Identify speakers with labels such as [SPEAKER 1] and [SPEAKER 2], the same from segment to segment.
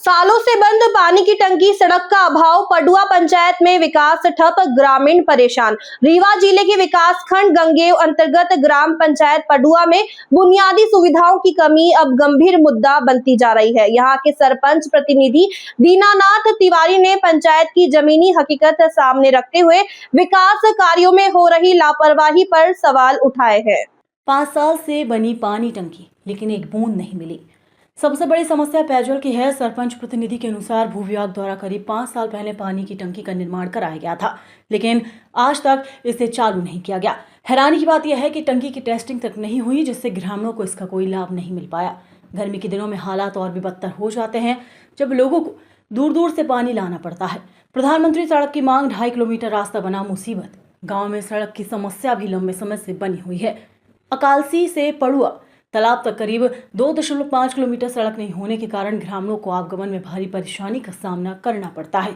[SPEAKER 1] सालों से बंद पानी की टंकी, सड़क का अभाव, पडुआ पंचायत में विकास ठप, ग्रामीण परेशान। रीवा जिले के विकास खंड गंगेव अंतर्गत ग्राम पंचायत पडुआ में बुनियादी सुविधाओं की कमी अब गंभीर मुद्दा बनती जा रही है। यहाँ के सरपंच प्रतिनिधि दीनानाथ तिवारी ने पंचायत की जमीनी हकीकत सामने रखते हुए विकास कार्यों में हो रही लापरवाही पर सवाल उठाए हैं।
[SPEAKER 2] 5 साल से बनी पानी टंकी, लेकिन एक बूंद नहीं मिली। सबसे बड़ी समस्या पेयजल की है। सरपंच प्रतिनिधि के अनुसार भू विभाग द्वारा करीब 5 साल पहले पानी की टंकी का निर्माण कराया गया था, लेकिन आज तक इसे चालू नहीं किया गया। हैरानी की बात यह है कि टंकी की टेस्टिंग तक नहीं हुई, जिससे ग्रामीणों को इसका कोई लाभ नहीं मिल पाया। गर्मी के दिनों में हालात और भी बदतर हो जाते हैं, जब लोगों को दूर दूर से पानी लाना पड़ता है। प्रधानमंत्री सड़क की मांग, 2.5 किलोमीटर रास्ता बना मुसीबत। गाँव में सड़क की समस्या भी लंबे समय से बनी हुई है। अकालसी से पडुआ तालाब तक करीब 2.5 किलोमीटर सड़क नहीं होने के कारण ग्रामीणों को आवागमन में भारी परेशानी का सामना करना पड़ता है।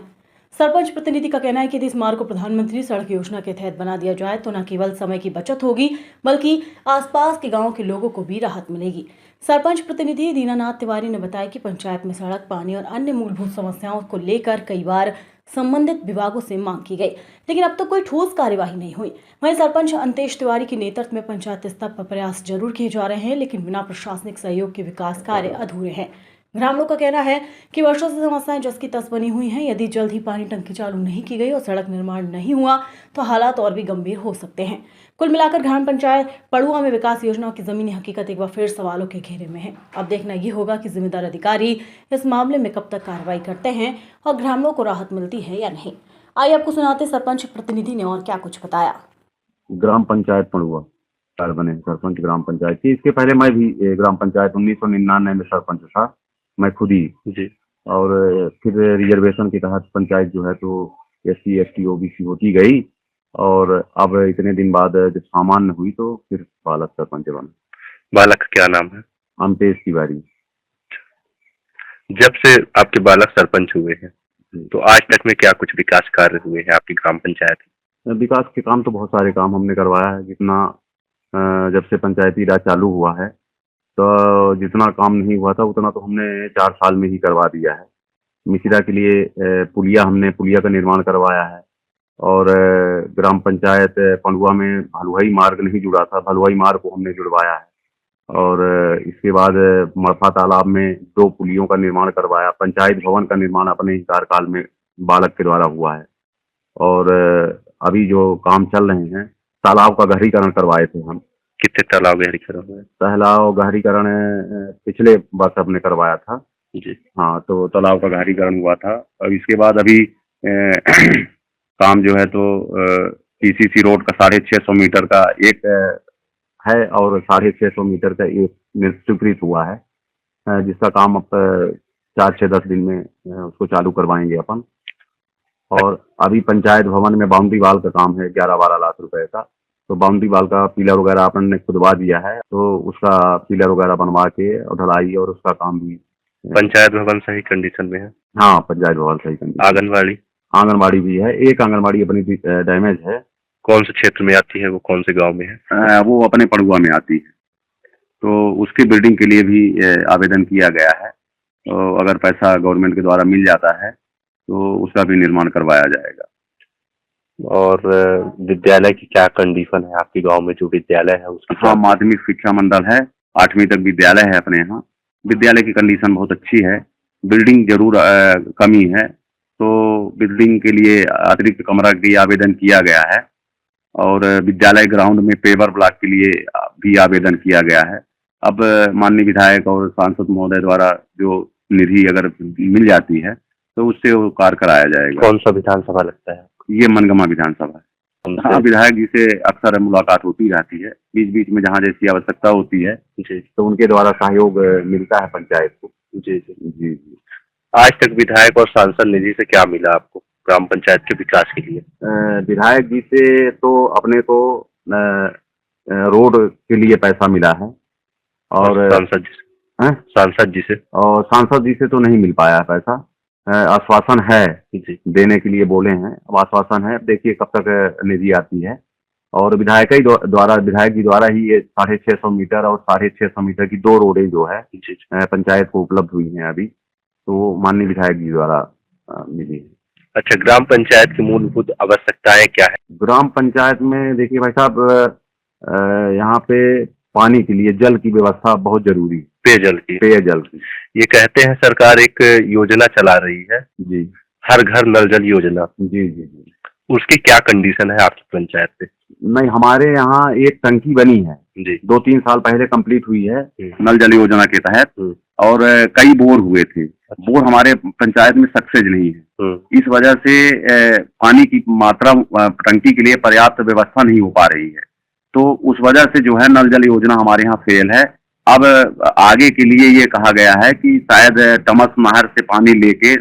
[SPEAKER 2] सरपंच प्रतिनिधि का कहना है कि यदि इस मार्ग को प्रधानमंत्री सड़क योजना के तहत बना दिया जाए तो न केवल समय की बचत होगी, बल्कि आसपास के गांव के लोगों को भी राहत मिलेगी। सरपंच प्रतिनिधि दीनानाथ तिवारी ने बताया कि पंचायत में सड़क, पानी और अन्य मूलभूत समस्याओं को लेकर कई बार संबंधित विभागों से मांग की गई, लेकिन अब तक कोई ठोस कार्यवाही नहीं हुई। वहीं सरपंच अंतेश तिवारी के नेतृत्व में पंचायत स्तर पर प्रयास जरूर किए जा रहे हैं, लेकिन बिना प्रशासनिक सहयोग के विकास कार्य अधूरे हैं। ग्रामीणों का कहना है कि वर्षों से समस्याएं जस की तस बनी हुई हैं। यदि जल्द ही पानी टंकी चालू नहीं की गई और सड़क निर्माण नहीं हुआ तो हालात और भी गंभीर हो सकते हैं। कुल मिलाकर ग्राम पंचायत पडुआ में विकास योजनाओं की जमीनी हकीकत एक बार फिर सवालों के घेरे में है। अब देखना ये होगा कि जिम्मेदार अधिकारी इस मामले में कब तक कार्रवाई करते हैं और ग्रामीणों को राहत मिलती है या नहीं। आइए आपको सुनाते सरपंच प्रतिनिधि ने और क्या कुछ बताया।
[SPEAKER 3] ग्राम पंचायत पडुआ साल बने सरपंच ग्राम पंचायत थी। इसके पहले मैं भी ग्राम पंचायत 1999 में सरपंच था, मैं खुद ही जी। और फिर रिजर्वेशन के तहत पंचायत जो है तो SC ST OBC होती गई, और अब इतने दिन बाद जब सामान्य हुई तो फिर बालक सरपंच बना।
[SPEAKER 4] बालक का क्या नाम है?
[SPEAKER 3] अंतेश तिवारी।
[SPEAKER 4] जब से आपके बालक सरपंच हुए हैं तो आज तक में क्या कुछ विकास कार्य हुए हैं आपकी ग्राम पंचायत में?
[SPEAKER 3] विकास के काम तो बहुत सारे काम हमने करवाया है। जितना जब से पंचायती राज चालू हुआ है तो जितना काम नहीं हुआ था उतना तो हमने 4 साल में ही करवा दिया है। मिसिरा के लिए पुलिया का निर्माण करवाया है, और ग्राम पंचायत पडुआ में भलुआई मार्ग नहीं जुड़ा था, भलुआई मार्ग को हमने जुड़वाया है। और इसके बाद मड़फा तालाब में 2 पुलियों का निर्माण करवाया। पंचायत भवन का निर्माण अपने ही कार्यकाल में बालक के द्वारा हुआ है। और अभी जो काम चल रहे हैं, तालाब का गहरीकरण करवाए थे हम।
[SPEAKER 4] कितने तालाब गहरीकरण हुए?
[SPEAKER 3] तालाब गहरीकरण पिछले वर्ष हमने करवाया था
[SPEAKER 4] जी।
[SPEAKER 3] हाँ, तो तालाब का गहरीकरण हुआ था। और इसके बाद अभी काम जो है तो PCC रोड का 650 मीटर का एक है, और 650 मीटर का एक स्वीकृत हुआ है, जिसका काम अब 4 से 10 दिन में उसको चालू करवाएंगे अपन। और अभी पंचायत भवन में बाउंड्री वाल का काम है 11-12 लाख रुपए का। तो बाउंड्री वाल का पिलर वगैरह अपन ने खुदवा दिया है, तो उसका पिलर वगैरह बनवा के और ढलाई और उसका काम भी।
[SPEAKER 4] पंचायत भवन सही कंडीशन में है?
[SPEAKER 3] हाँ, पंचायत भवन सही कंडीशन। आंगनबाड़ी भी है, एक आंगनबाड़ी अपनी डैमेज है।
[SPEAKER 4] कौन से क्षेत्र में आती है वो, कौन से गांव में है?
[SPEAKER 3] वो अपने पडुआ में आती है, तो उसकी बिल्डिंग के लिए भी आवेदन किया गया है। तो अगर पैसा गवर्नमेंट के द्वारा मिल जाता है तो उसका भी निर्माण करवाया जाएगा।
[SPEAKER 4] और विद्यालय की क्या कंडीशन है आपके गांव में? जो विद्यालय है उसकी?
[SPEAKER 3] हाँ, माध्यमिक शिक्षा मंडल है, 8वीं तक विद्यालय है अपने यहाँ। विद्यालय की कंडीशन बहुत अच्छी है। बिल्डिंग जरूर कमी है, तो बिल्डिंग के लिए अतिरिक्त कमरा के लिए आवेदन किया गया है। और विद्यालय ग्राउंड में पेवर ब्लॉक के लिए भी आवेदन किया गया है। अब माननीय विधायक और सांसद महोदय द्वारा जो निधि अगर मिल जाती है तो उससे वो कार्य कराया जाएगा।
[SPEAKER 4] कौन सा विधानसभा लगता है?
[SPEAKER 3] ये मनगमा विधानसभा है। हाँ, विधायक जी से अक्सर मुलाकात होती रहती है, बीच बीच में जहाँ जैसी आवश्यकता होती है तो उनके द्वारा सहयोग मिलता है पंचायत को।
[SPEAKER 4] जी जी जी जी। आज तक विधायक और सांसद निधि से क्या मिला आपको ग्राम पंचायत के विकास के लिए?
[SPEAKER 3] विधायक जी से तो अपने को रोड के लिए पैसा मिला है, और
[SPEAKER 4] सांसद जी से?
[SPEAKER 3] सांसद जी से तो नहीं मिल पाया पैसा। आश्वासन है देने के लिए बोले हैं, अब आश्वासन है, देखिए कब तक निधि आती है। और विधायक जी द्वारा ही ये 650 मीटर और 650 मीटर की 2 रोडें जो है पंचायत को उपलब्ध हुई हैं अभी। तो वो माननीय विधायक जी द्वारा मिली है।
[SPEAKER 4] अच्छा, ग्राम पंचायत की मूलभूत आवश्यकताएं क्या है?
[SPEAKER 3] ग्राम पंचायत में देखिए भाई साहब, यहाँ पे पानी के लिए जल की व्यवस्था बहुत जरूरी है। पेयजल की
[SPEAKER 4] ये कहते हैं सरकार एक योजना चला रही है,
[SPEAKER 3] जी
[SPEAKER 4] हर घर नल जल योजना।
[SPEAKER 3] जी जी जी।
[SPEAKER 4] उसकी क्या कंडीशन है आपकी पंचायत पे?
[SPEAKER 3] नहीं, हमारे यहाँ एक टंकी बनी है
[SPEAKER 4] जी।
[SPEAKER 3] 2-3 साल पहले कंप्लीट हुई है
[SPEAKER 4] हम्म।
[SPEAKER 3] नल जल योजना के तहत,
[SPEAKER 4] हम्म।
[SPEAKER 3] और कई बोर हुए थे। बोर हमारे पंचायत में सक्सेस नहीं है। इस वजह से पानी की मात्रा टंकी के लिए पर्याप्त व्यवस्था नहीं हो पा रही है, तो उस वजह से जो है नल जल योजना हमारे यहाँ फेल है। अब आगे के लिए ये कहा गया है कि शायद टमस नहर से पानी लेके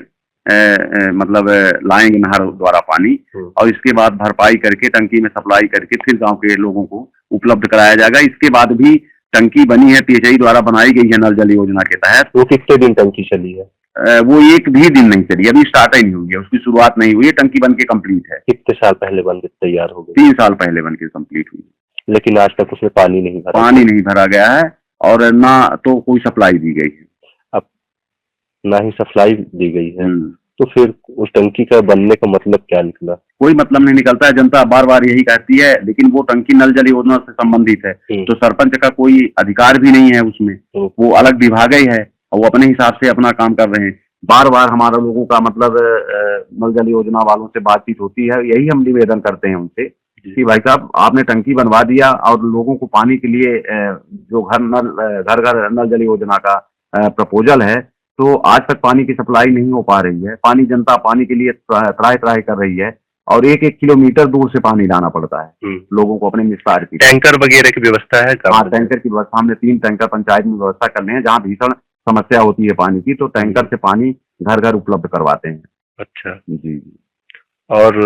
[SPEAKER 3] मतलब लाएंगे नहर द्वारा पानी, और इसके बाद भरपाई करके टंकी में सप्लाई करके फिर गांव के लोगों को उपलब्ध कराया जाएगा। इसके बाद भी टंकी बनी है, पीएचई द्वारा बनाई गई है नल जल योजना के तहत।
[SPEAKER 4] वो कितने दिन टंकी चली है?
[SPEAKER 3] वो एक भी दिन नहीं चली, अभी स्टार्ट ही नहीं हुई है, उसकी शुरुआत नहीं हुई है। टंकी बन के कंप्लीट है।
[SPEAKER 4] कितने साल पहले बन के तैयार हो गई?
[SPEAKER 3] 3 साल पहले बन के कंप्लीट हुई,
[SPEAKER 4] लेकिन आज तक उसमें पानी नहीं
[SPEAKER 3] भरा गया है, और ना तो कोई सप्लाई दी गई है।
[SPEAKER 4] अब ना ही सप्लाई दी गई है, तो फिर उस टंकी का बनने का मतलब क्या निकला?
[SPEAKER 3] कोई मतलब नहीं निकलता है। जनता बार बार यही कहती है, लेकिन वो टंकी नल जल योजना से संबंधित है, तो सरपंच का कोई अधिकार भी नहीं है उसमें। वो अलग विभाग ही है और वो अपने हिसाब से अपना काम कर रहे हैं। बार बार हमारा लोगों का मतलब नल जल योजना वालों से बातचीत होती है, यही हम निवेदन करते हैं उनसे कि भाई साहब, आपने टंकी बनवा दिया और लोगों को पानी के लिए जो घर घर नल जल योजना का प्रपोजल है, तो आज तक पानी की सप्लाई नहीं हो पा रही है। जनता पानी के लिए त्राही कर रही है, और 1-1 किलोमीटर दूर से पानी लाना पड़ता है लोगों को अपने निस्तार की।
[SPEAKER 4] टैंकर वगैरह की व्यवस्था है?
[SPEAKER 3] हाँ, टैंकर की व्यवस्था हमने 3 टैंकर पंचायत में व्यवस्था करने हैं। जहाँ भीषण समस्या होती है पानी की, तो टैंकर से पानी घर घर उपलब्ध करवाते हैं।
[SPEAKER 4] अच्छा
[SPEAKER 3] जी।
[SPEAKER 4] और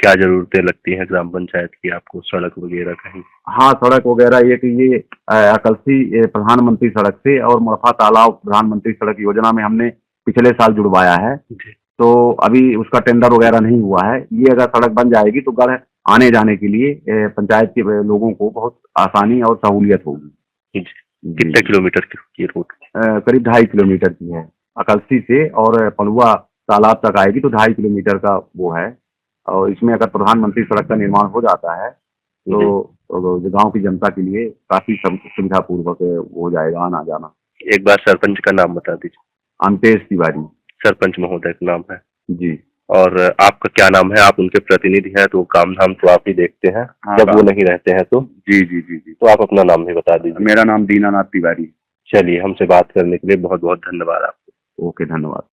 [SPEAKER 4] क्या जरूरतें लगती हैं ग्राम पंचायत की आपको, सड़क वगैरह कहीं?
[SPEAKER 3] हाँ, सड़क वगैरह ये अकलसी प्रधानमंत्री सड़क से और मुड़फा तालाब प्रधानमंत्री सड़क योजना में हमने पिछले साल जुड़वाया है, तो अभी उसका टेंडर वगैरह नहीं हुआ है। ये अगर सड़क बन जाएगी तो गढ़ आने जाने के लिए पंचायत के लोगों को बहुत आसानी और सहूलियत होगी।
[SPEAKER 4] कितने किलोमीटर की रोड?
[SPEAKER 3] करीब 2.5 किलोमीटर की है अकलसी से, और पलुआ तालाब तक आएगी तो 2.5 किलोमीटर का वो है। और इसमें अगर प्रधानमंत्री सड़क का निर्माण हो जाता है तो गांव की जनता के लिए काफी सुविधा पूर्वक हो जाएगा आना जाना।
[SPEAKER 4] एक बार सरपंच का नाम बता दीजिए।
[SPEAKER 3] अमतेश तिवारी
[SPEAKER 4] सरपंच महोदय का नाम है
[SPEAKER 3] जी।
[SPEAKER 4] और आपका क्या नाम है? आप उनके प्रतिनिधि हैं, तो काम धाम तो आप ही देखते हैं।
[SPEAKER 3] हाँ,
[SPEAKER 4] जब वो नहीं रहते हैं तो?
[SPEAKER 3] जी जी जी जी।
[SPEAKER 4] तो आप अपना नाम भी बता दीजिए।
[SPEAKER 3] मेरा नाम दीनानाथ तिवारी।
[SPEAKER 4] चलिए, हमसे बात करने के लिए बहुत बहुत धन्यवाद आपको।
[SPEAKER 3] ओके, धन्यवाद।